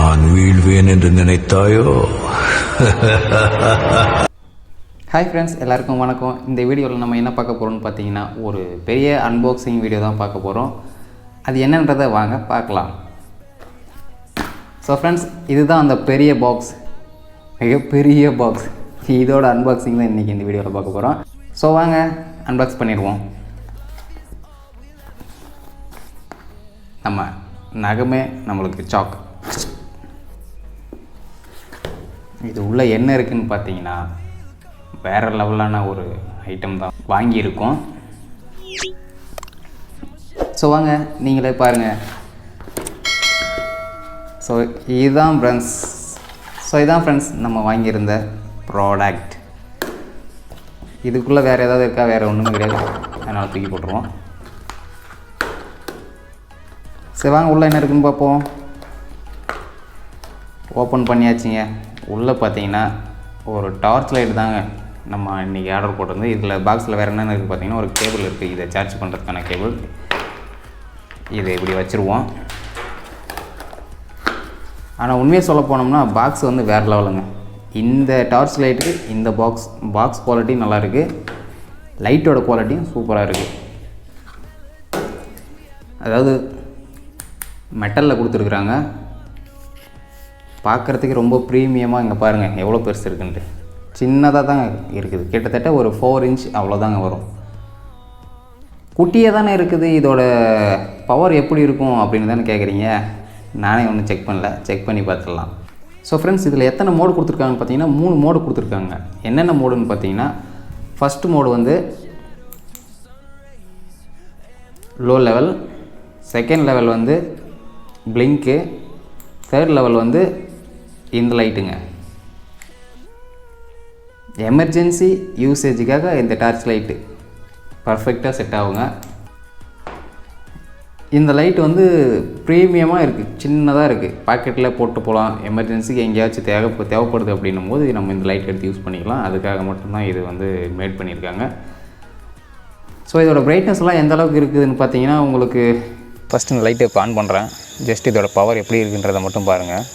நான் வீழ்வேன் என்று நினைத்தாயோ? ஹாய் ஃப்ரெண்ட்ஸ், எல்லாருக்கும் வணக்கம். இந்த வீடியோவில் நம்ம என்ன பார்க்க போகிறோம்னு பார்த்தீங்கன்னா, ஒரு பெரிய அன்பாக்சிங் வீடியோ தான் பார்க்க போகிறோம். அது என்னன்றதை வாங்க பார்க்கலாம். ஸோ ஃப்ரெண்ட்ஸ், இதுதான் அந்த பெரிய பாக்ஸ், மிகப்பெரிய பாக்ஸ். இதோட அன்பாக்சிங் தான் இன்றைக்கி இந்த வீடியோவில் பார்க்க போகிறோம். ஸோ வாங்க அன்பாக்ஸ் பண்ணிடுவோம். நம்ம நகமே நம்மளுக்கு சாக். இது உள்ளே என்ன இருக்குதுன்னு பார்த்தீங்கன்னா, வேறு லெவலான ஒரு ஐட்டம் தான் வாங்கியிருக்கோம். ஸோ வாங்க நீங்களே பாருங்கள். ஸோ இதுதான் ஃப்ரெண்ட்ஸ் நம்ம வாங்கியிருந்த ப்ராடக்ட். இதுக்குள்ளே வேறு ஏதாவது இருக்கா? வேறு ஒன்றுமே கிடையாது, அதனால் தூக்கி போட்டுருவோம். சரி வாங்க உள்ளே என்ன இருக்குதுன்னு பார்ப்போம். ஓப்பன் பண்ணியாச்சுங்க. உள்ளே பார்த்தீங்கன்னா ஒரு டார்ச் லைட் தாங்க நம்ம இன்றைக்கி ஆர்டர் போட்டிருந்து. இதில் பாக்ஸில் வேறு என்னென்ன இருக்குது பார்த்தீங்கன்னா, ஒரு கேபிள் இருக்குது, இதை சார்ஜ் பண்ணுறதுக்கான கேபிள். இதை இப்படி வச்சுருவோம். ஆனால் உண்மையாக சொல்ல போனோம்னா பாக்ஸ் வந்து வேறு லெவலுங்க. இந்த டார்ச் லைட்டுக்கு இந்த பாக்ஸ் குவாலிட்டி நல்லாயிருக்கு, லைட்டோட குவாலிட்டியும் சூப்பராக இருக்குது. அதாவது மெட்டலில் கொடுத்துருக்குறாங்க, பார்க்குறதுக்கு ரொம்ப ப்ரீமியமாக. இங்கே பாருங்கள் எவ்வளோ பெருசு இருக்குன்ட்டு. சின்னதாக தான் இருக்குது, கிட்டத்தட்ட ஒரு 4 இன்ச் அவ்வளோதாங்க வரும். குட்டியாக தானே இருக்குது. இதோட பவர் எப்படி இருக்கும் அப்படின்னு தானே கேட்குறீங்க. நானே ஒன்றும் செக் பண்ணல, செக் பண்ணி பார்த்துடலாம். ஸோ ஃப்ரெண்ட்ஸ், இதில் எத்தனை மோடு கொடுத்துருக்காங்கன்னு பார்த்தீங்கன்னா 3 மோடு கொடுத்துருக்காங்க. என்னென்ன மோடுன்னு பார்த்தீங்கன்னா, ஃபஸ்ட்டு மோடு வந்து லோ லெவல், செகண்ட் லெவல் வந்து பிளிங்க்கு, தேர்ட் லெவல் வந்து இந்த லைட்டுங்க. எமர்ஜென்சி யூசேஜுக்காக இந்த டார்ச் லைட்டு பர்ஃபெக்டாக செட் ஆகுங்க. இந்த லைட் வந்து ப்ரீமியமாக இருக்குது, சின்னதாக இருக்குது, பாக்கெட்டில் போட்டு போகலாம். எமர்ஜென்சிக்கு எங்கேயாச்சும் தேவைப்படுது அப்படின்னும் போது நம்ம இந்த லைட் எடுத்து யூஸ் பண்ணிக்கலாம். அதுக்காக மட்டும்தான் இது வந்து மேட் பண்ணியிருக்காங்க. ஸோ இதோட பிரைட்னஸ்லாம் எந்த அளவுக்கு இருக்குதுன்னு பார்த்தீங்கன்னா, உங்களுக்கு ஃபஸ்ட்டு இந்த லைட்டை இப்போ ஆன் பண்ணுறேன். ஜஸ்ட் இதோட பவர் எப்படி இருக்குன்றதை மட்டும் பாருங்கள்.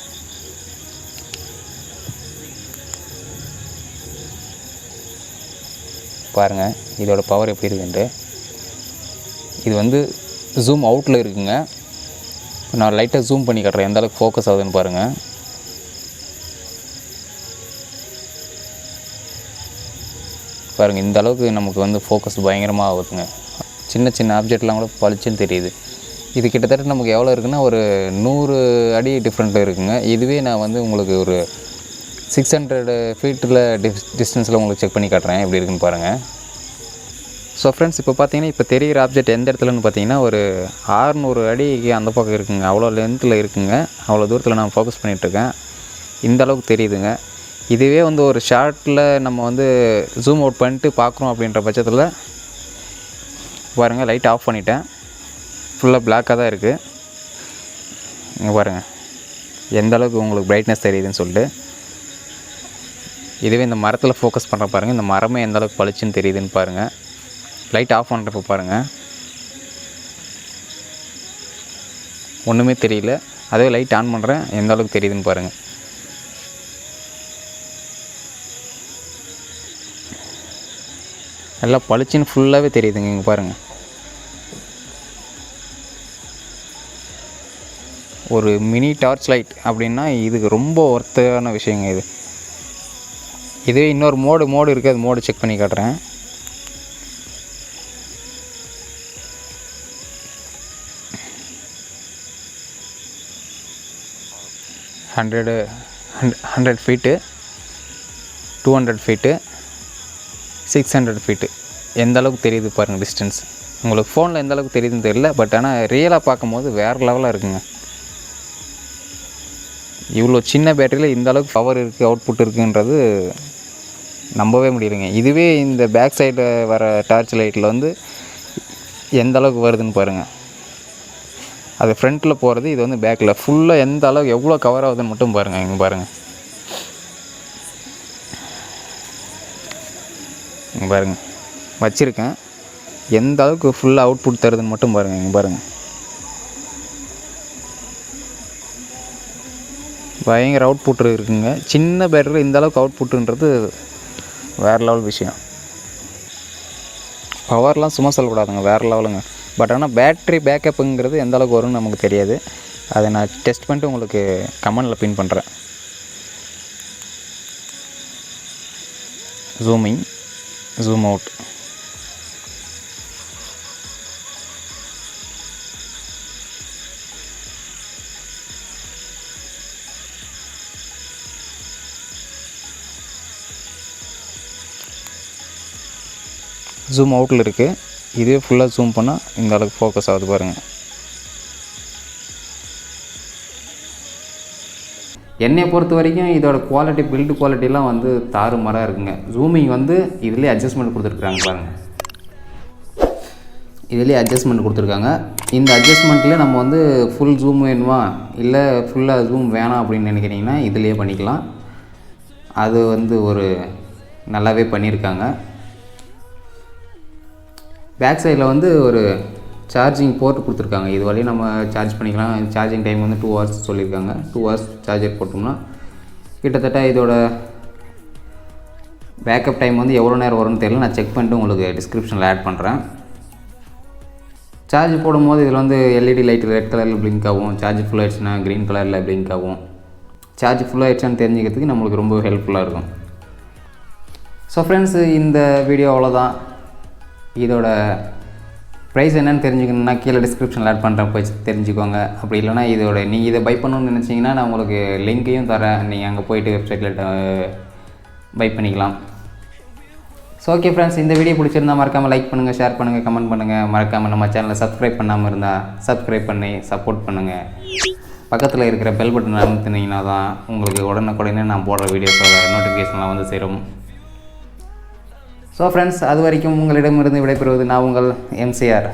பாருங்கள் இதோட பவர் எப்படி இருக்குன்ட்டு. இது வந்து ஜூம் அவுட்டில் இருக்குங்க. நான் லைட்டாக ஜூம் பண்ணி காட்டுறேன், எந்த அளவுக்கு ஃபோக்கஸ் ஆகுதுன்னு பாருங்கள். பாருங்கள் இந்த அளவுக்கு நமக்கு வந்து ஃபோக்கஸ் பயங்கரமாக ஆகுதுங்க. சின்ன சின்ன ஆப்ஜெக்ட்லாம் கூட பளிச்சுன்னு தெரியுது. இது கிட்டத்தட்ட நமக்கு எவ்வளோ இருக்குன்னா, ஒரு 100 அடி டிஃப்ரெண்ட்டில் இருக்குங்க. இதுவே நான் வந்து உங்களுக்கு ஒரு 600 ஃபீட்டில் டிஸ்டன்ஸில் உங்களுக்கு செக் பண்ணி காட்டுறேன் எப்படி இருக்குன்னு பாருங்கள். ஸோ ஃப்ரெண்ட்ஸ், இப்போ பார்த்தீங்கன்னா, இப்போ தெரிகிற ஆப்ஜெக்ட் எந்த இடத்துலன்னு பார்த்தீங்கன்னா, ஒரு 600 அடிக்கு அந்த பக்கம் இருக்குங்க. அவ்வளோ லென்த்தில் இருக்குங்க. அவ்வளோ தூரத்தில் நான் ஃபோக்கஸ் பண்ணிகிட்ருக்கேன். இந்த அளவுக்கு தெரியுதுங்க. இதுவே வந்து ஒரு ஷார்ட்டில் நம்ம வந்து ஜூம் அவுட் பண்ணிட்டு பார்க்குறோம் அப்படின்ற பட்சத்தில் பாருங்கள், லைட் ஆஃப் பண்ணிட்டேன். ஃபுல்லாக பிளாக்காக தான் இருக்குது. இங்கே பாருங்கள் எந்த அளவுக்கு உங்களுக்கு பிரைட்னஸ் தெரியுதுன்னு சொல்லிட்டு. இதுவே இந்த மரத்தில் ஃபோக்கஸ் பண்ணுற பாருங்கள், இந்த மரமே எந்த அளவுக்கு பளிச்சுன்னு தெரியுதுன்னு பாருங்கள். லைட் ஆஃப் பண்ணுறப்ப பாருங்கள் ஒன்றுமே தெரியல. அதே லைட் ஆன் பண்ணுறேன், எந்த அளவுக்கு தெரியுதுன்னு பாருங்கள். நல்லா பளிச்சுன்னு ஃபுல்லாகவே தெரியுதுங்க. இங்கே பாருங்கள், ஒரு மினி டார்ச் லைட் அப்படின்னா இதுக்கு ரொம்ப ஒர்த்தான விஷயங்க இது. இதுவே இன்னொரு மோடு இருக்குது, அது மோடு செக் பண்ணி காட்டுறேன். Hundred feet, 200 feet, 600 feet. எந்த அளவுக்கு தெரியுது பாருங்கள் டிஸ்டன்ஸ். உங்களுக்கு ஃபோனில் எந்த அளவுக்கு தெரியுதுன்னு தெரியல, பட் ஆனால் ரியலாக பார்க்கும்போது வேறு லெவலாக இருக்குங்க. இவ்வளோ சின்ன பேட்டரியில் இந்த அளவுக்கு பவர் இருக்குது, அவுட்புட் இருக்குன்றது நம்பவே முடியலைங்க. இதுவே இந்த பேக் சைடில் வர டார்ச் லைட்டில் வந்து எந்த அளவுக்கு வருதுன்னு பாருங்கள். அது ஃப்ரண்ட்டில் போகிறது, இது வந்து பேக்கில் ஃபுல்லாக எந்த அளவுக்கு எவ்வளோ கவர் ஆகுதுன்னு மட்டும் பாருங்கள். இங்கே பாருங்கள், இங்கே பாருங்கள் வச்சுருக்கேன். எந்த அளவுக்கு ஃபுல்லாக அவுட்புட் தருதுன்னு மட்டும் பாருங்கள். இங்கே பாருங்கள், பயங்கர அவுட்புட் இருக்குங்க. சின்ன பேட்டரியில் இந்தளவுக்கு அவுட்புட்டுன்றது வேறு லெவல் விஷயம். பவர்லாம் சும்மா சொல்லக்கூடாதுங்க, வேறு லெவலுங்க. பட் ஆனால் பேட்ரி பேக்கப்புங்கிறது எந்த அளவுக்கு வரும்னு நமக்கு தெரியாது. அதை நான் டெஸ்ட் பண்ணிட்டு உங்களுக்கு கமெண்டில் பின் பண்ணுறேன். Zooming, zoom out. ஜூம் அவுட்டில் இருக்குது. இதே ஃபுல்லாக ஜூம் பண்ணால் இந்த அளவுக்கு ஃபோக்கஸ் ஆகுது பாருங்கள். என்னை பொறுத்த வரைக்கும் இதோட குவாலிட்டி, பில்டு குவாலிட்டிலாம் வந்து தாறுமாறாக இருக்குங்க. ஜூமிங் வந்து இதுலேயே அட்ஜஸ்ட்மெண்ட் கொடுத்துருக்குறாங்க பாருங்கள். இதுலேயே அட்ஜஸ்ட்மெண்ட் கொடுத்துருக்காங்க. இந்த அட்ஜஸ்ட்மெண்ட்டில் நம்ம வந்து ஃபுல் ஜூம் வேணுமா இல்லை ஃபுல்லாக ஜூம் வேணாம் அப்படின்னு நினைக்கிறீங்கன்னா இதுலேயே பண்ணிக்கலாம். அது வந்து ஒரு நல்லாவே பண்ணியிருக்காங்க. பேக் சைடில் வந்து ஒரு சார்ஜிங் போர்ட் கொடுத்துருக்காங்க. இது வரையும் நம்ம சார்ஜ் பண்ணிக்கலாம். சார்ஜிங் டைம் வந்து 2 hours சொல்லியிருக்காங்க. 2 hours சார்ஜர் போட்டோம்னா கிட்டத்தட்ட இதோட பேக்கப் டைம் வந்து எவ்வளோ நேரம் வரும்னு தெரியல. நான் செக் பண்ணிட்டு உங்களுக்கு டிஸ்கிரிப்ஷனில் ஆட் பண்ணுறேன். சார்ஜ் போடும்போது இதில் வந்து எல்இடி லைட் ரெட் கலரில் பிளிங்க் ஆகும். சார்ஜ் ஃபுல் ஆகிடுச்சுன்னா க்ரீன் கலரில் பிளிங்க் ஆகும். சார்ஜ் ஃபுல் ஆகிடுச்சான்னு தெரிஞ்சுக்கிறதுக்கு நம்மளுக்கு ரொம்ப ஹெல்ப்ஃபுல்லாக இருக்கும். ஸோ ஃப்ரெண்ட்ஸ், இந்த வீடியோ அவ்வளோதான். இதோட ப்ரைஸ் என்னென்னு தெரிஞ்சுக்கணுன்னா கீழே டிஸ்கிரிப்ஷனில் ஆட் பண்ணுறேன், போய் தெரிஞ்சுக்கோங்க. அப்படி இல்லைனா இதோட நீங்கள் இதை பை பண்ணணும்னு நினச்சிங்கன்னா நான் உங்களுக்கு லிங்க்கையும் தரேன். நீங்கள் அங்கே போய்ட்டு வெப்சைட்டில் பை பண்ணிக்கலாம். ஸோ ஓகே ஃப்ரெண்ட்ஸ், இந்த வீடியோ பிடிச்சிருந்தால் மறக்காமல் லைக் பண்ணுங்கள், ஷேர் பண்ணுங்கள், கமெண்ட் பண்ணுங்கள். மறக்காமல் நம்ம சேனலை சப்ஸ்கிரைப் பண்ணாமல் இருந்தால் சப்ஸ்கிரைப் பண்ணி சப்போர்ட் பண்ணுங்கள். பக்கத்தில் இருக்கிற பெல் பட்டன் அழுத்தினீங்கன்னா தான் உங்களுக்கு உடனுக்குடனே நான் போடுற வீடியோஸோட நோட்டிஃபிகேஷன்லாம் வந்து சேரும். ஸோ ஃப்ரெண்ட்ஸ், அது வரைக்கும் உங்களிடமிருந்து விடைபெறுவது நான் உங்கள் MCR.